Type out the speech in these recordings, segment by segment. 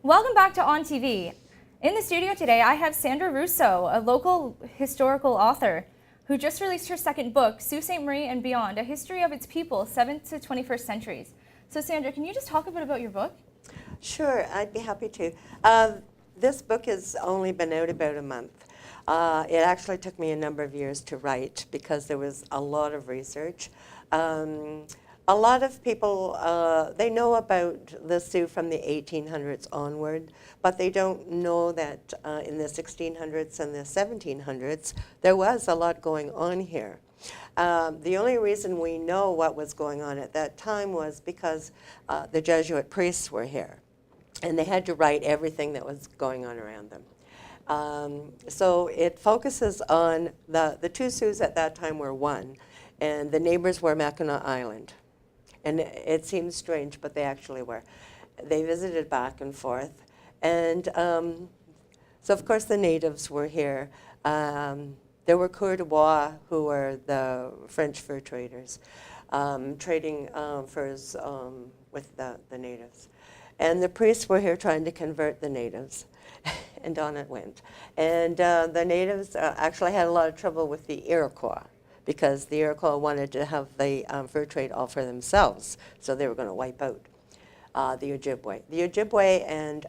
Welcome back to On TV. In the studio today, I have Sandra Rousseau, a local historical author who just released her second book, Sault Ste. Marie and Beyond, A History of Its People, 7th to 21st Centuries. So Sandra, can you just talk a bit about your book? Sure, I'd be happy to. This book has only been out about a month. It actually took me a number of years to write because there was a lot of research. A lot of people, they know about the Sioux from the 1800s onward, but they don't know that in the 1600s and the 1700s, there was a lot going on here. The only reason we know what was going on at that time was because the Jesuit priests were here, and they had to write everything that was going on around them. So it focuses on the two Sioux at that time were one, and the neighbors were Mackinac Island. And it seems strange, but they actually were. They visited back and forth. And so, of course, the natives were here. There were Coeur de Bois, who were the French fur traders, trading furs with the natives. And the priests were here trying to convert the natives. And on it went. And the natives actually had a lot of trouble with the Iroquois, because the Iroquois wanted to have the fur trade all for themselves, so they were going to wipe out the Ojibwe. The Ojibwe and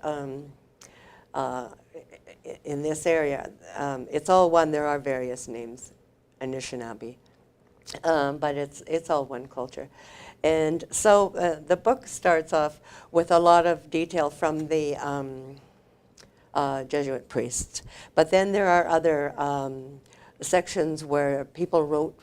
in this area, it's all one. There are various names, Anishinaabe, but it's all one culture. And so the book starts off with a lot of detail from the Jesuit priests, but then there are other sections where people wrote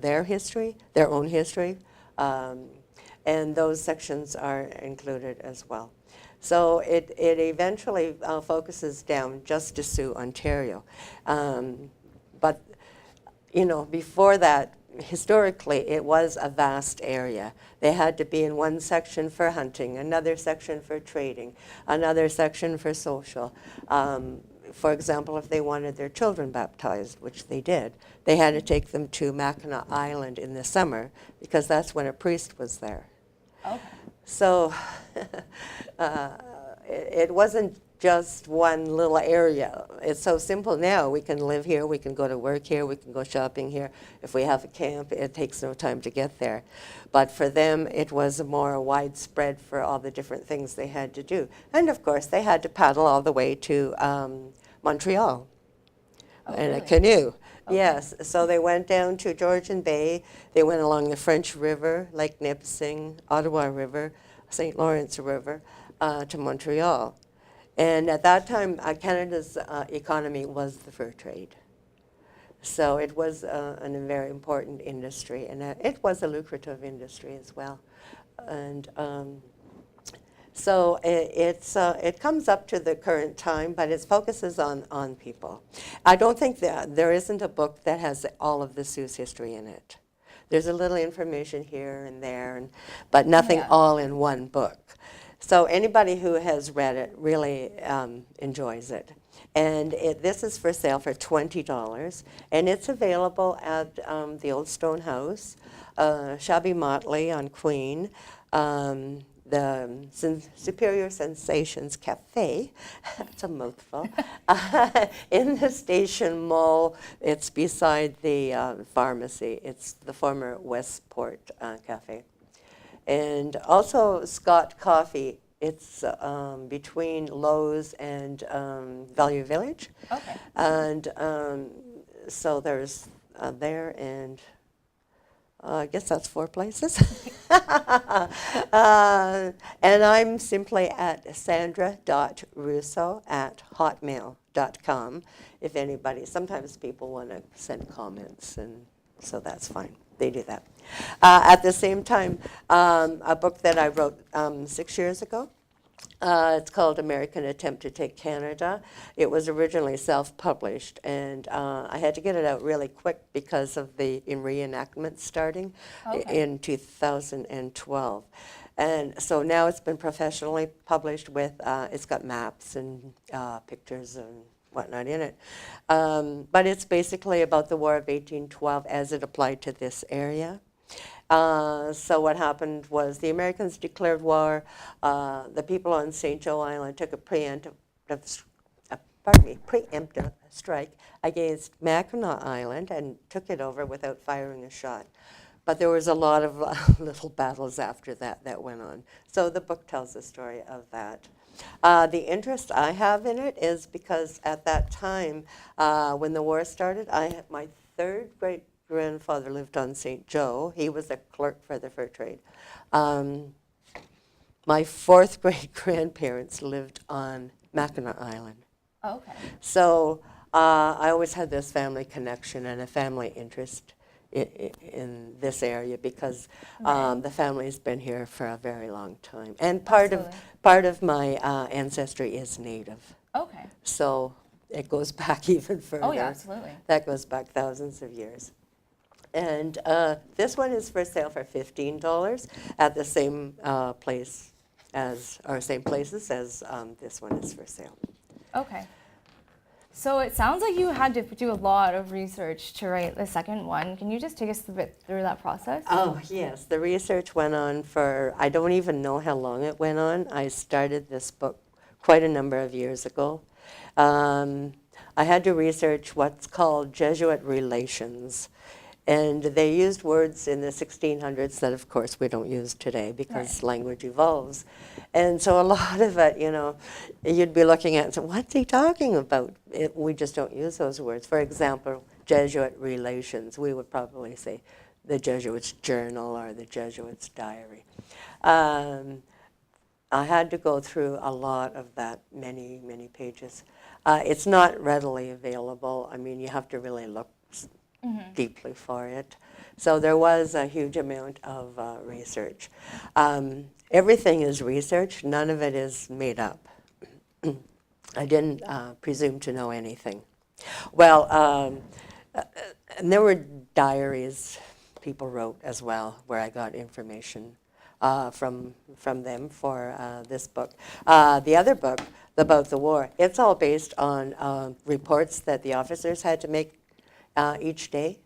their history, their own history, and those sections are included as well. So it eventually focuses down just to Sault, Ontario. But, you know, before that, historically, it was a vast area. They had to be in one section for hunting, another section for trading, another section for social. For example, if they wanted their children baptized, which they did, they had to take them to Mackinac Island in the summer because that's when a priest was there. Okay. So it wasn't just one little area. It's so simple now. We can live here, we can go to work here, we can go shopping here. If we have a camp, it takes no time to get there. But for them, it was more widespread for all the different things they had to do. And of course, they had to paddle all the way to Montreal in a canoe. Okay. Yes, so they went down to Georgian Bay. They went along the French River, Lake Nipissing, Ottawa River, St. Lawrence River, to Montreal. And at that time, Canada's economy was the fur trade. So it was a very important industry, and it was a lucrative industry as well. And so it comes up to the current time, but it focuses on people. I don't think that there isn't a book that has all of the Sioux history in it. There's a little information here and there, but nothing all in one book. So anybody who has read it really enjoys it. And this is for sale for $20, and it's available at the Old Stone House, Shabby Motley on Queen, the Superior Sensations Cafe, it's a mouthful, in the Station Mall. It's beside the pharmacy. It's the former Westport Cafe. And also Scott Coffee. It's between Lowe's and Value Village. Okay. And so there's there, and I guess that's 4 places. And I'm simply at sandra.rousseau@hotmail.com. If anybody, sometimes people want to send comments, and so that's fine. They do that. At the same time, a book that I wrote 6 years ago, it's called American Attempt to Take Canada. It was originally self-published, and I had to get it out really quick because of the reenactment starting in 2012. And so now it's been professionally published with, it's got maps and pictures and whatnot in it. But it's basically about the War of 1812 as it applied to this area. So what happened was the Americans declared war. The people on St. Joe Island took a preemptive strike against Mackinac Island and took it over without firing a shot. But there was a lot of little battles after that that went on. So the book tells the story of that. The interest I have in it is because at that time, when the war started, my third great-grandfather lived on St. Joe. He was a clerk for the fur trade. My fourth great-grandparents lived on Mackinac Island. Oh, okay. So I always had this family connection and a family interest in this area because the family's been here for a very long time, and part of my ancestry is Native. Okay. So it goes back even further. Oh yeah, absolutely. That goes back thousands of years. And this one is for sale for $15 at the same place as, or same places as this one is for sale. Okay. So it sounds like you had to do a lot of research to write the second one. Can you just take us a bit through that process? Oh, yes. The research went on for, I don't even know how long it went on. I started this book quite a number of years ago. I had to research what's called Jesuit relations. And they used words in the 1600s that, of course, we don't use today because language evolves. And so a lot of it, you know, you'd be looking at and say, what's he talking about? We just don't use those words. For example, Jesuit relations, we would probably say the Jesuits' journal or the Jesuits' diary. I had to go through a lot of that, many, many pages. It's not readily available. I mean, you have to really look deeply for it. So there was a huge amount of research. Everything is research. None of it is made up. I didn't presume to know anything. Well, and there were diaries people wrote as well where I got information from them for this book. The other book, about the war, it's all based on reports that the officers had to make each day.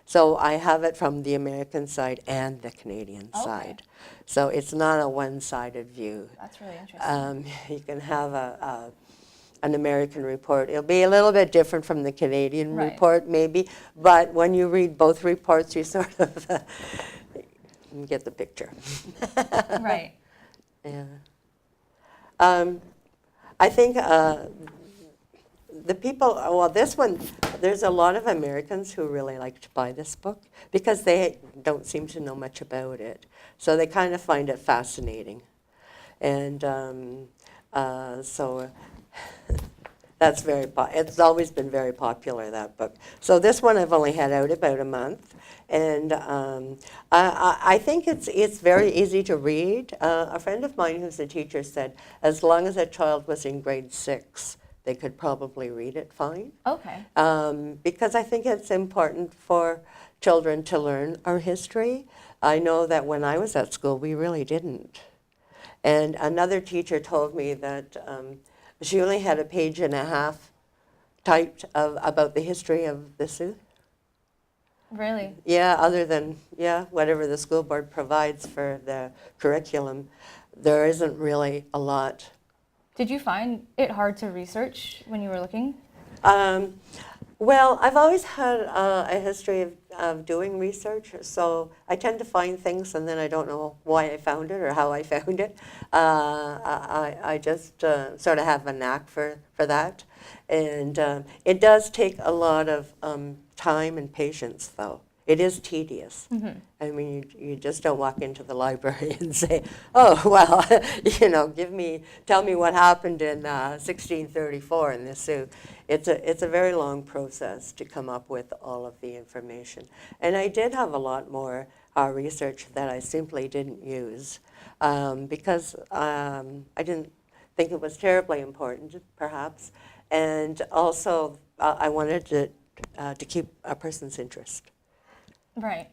So I have it from the American side and the Canadian side. So it's not a one-sided view. That's really interesting. You can have an American report. It'll be a little bit different from the Canadian report, maybe, but when you read both reports, you sort of get the picture. Right. Yeah. I think the people, well, this one, there's a lot of Americans who really like to buy this book because they don't seem to know much about it. So they kind of find it fascinating. And so that's it's always been very popular, that book. So this one I've only had out about a month. And I think it's very easy to read. A friend of mine who's a teacher said as long as a child was in grade 6, they could probably read it fine. Okay. Because I think it's important for children to learn our history. I know that when I was at school, we really didn't. And another teacher told me that she only had a page and a half typed about the history of the Sioux. Really? Yeah, other than, whatever the school board provides for the curriculum, there isn't really a lot. Did you find it hard to research when you were looking? Well, I've always had a history of doing research, so I tend to find things and then I don't know why I found it or how I found it. I just sort of have a knack for that. And it does take a lot of time and patience, though. It is tedious. Mm-hmm. I mean, you just don't walk into the library and say, oh, well, tell me what happened in 1634 in the Sioux. It's a very long process to come up with all of the information. And I did have a lot more research that I simply didn't use because I didn't think it was terribly important, perhaps. And also, I wanted to keep a person's interest. Right.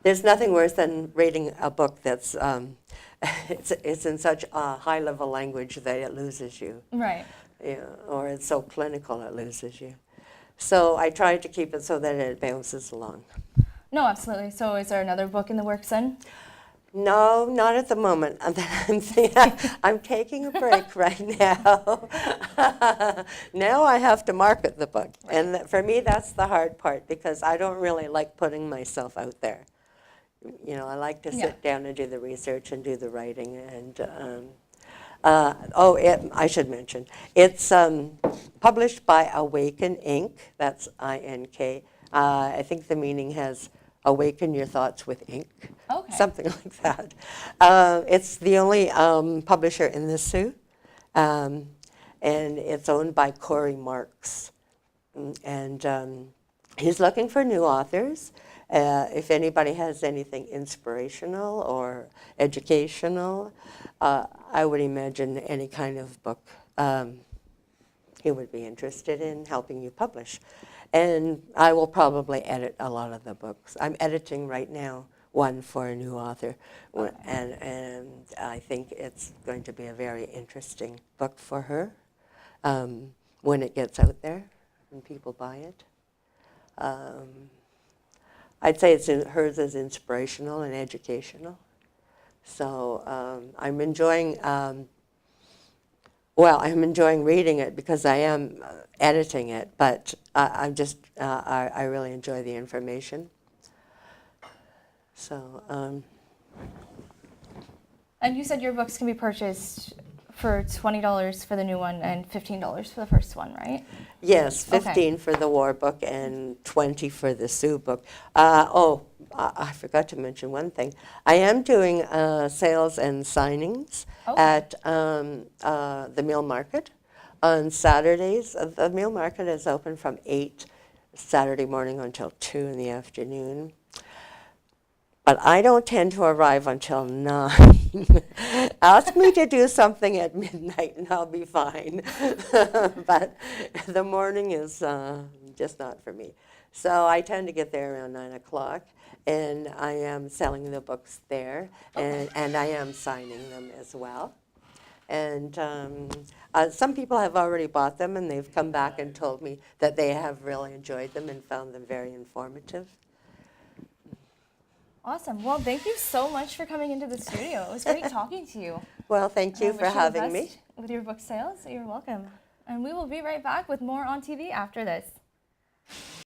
There's nothing worse than reading a book that's it's in such a high-level language that it loses you. Right. Yeah, or it's so clinical it loses you. So I tried to keep it so that it bounces along. No, absolutely. So is there another book in the works then? No, not at the moment. I'm taking a break right now. Now I have to market the book. And for me, that's the hard part because I don't really like putting myself out there. You know, I like to sit down and do the research and do the writing. And I should mention, it's published by Awaken Inc. That's INK. I think the meaning has awaken your thoughts with ink. Okay. Something like that. It's the only publisher in the Sioux, and it's owned by Corey Marks. And he's looking for new authors. If anybody has anything inspirational or educational, I would imagine any kind of book he would be interested in helping you publish. And I will probably edit a lot of the books. I'm editing right now one for a new author, and I think it's going to be a very interesting book for her when it gets out there and people buy it. I'd say hers is inspirational and educational. So I'm enjoying. I'm enjoying reading it because I am editing it, but I really enjoy the information. So. And you said your books can be purchased for $20 for the new one and $15 for the first one, right? Yes, 15 for the War book and 20 for the Sioux book. I forgot to mention one thing. I am doing sales and signings at the Mill Market on Saturdays. The Mill Market is open from 8 Saturday morning until 2 in the afternoon. But I don't tend to arrive until 9. Ask me to do something at midnight and I'll be fine. But the morning is just not for me. So I tend to get there around 9 o'clock, and I am selling the books there, and I am signing them as well. And some people have already bought them, and they've come back and told me that they have really enjoyed them and found them very informative. Awesome. Well, thank you so much for coming into the studio. It was great talking to you. Well, thank you for having me. With your book sales, you're welcome. And we will be right back with more on TV after this.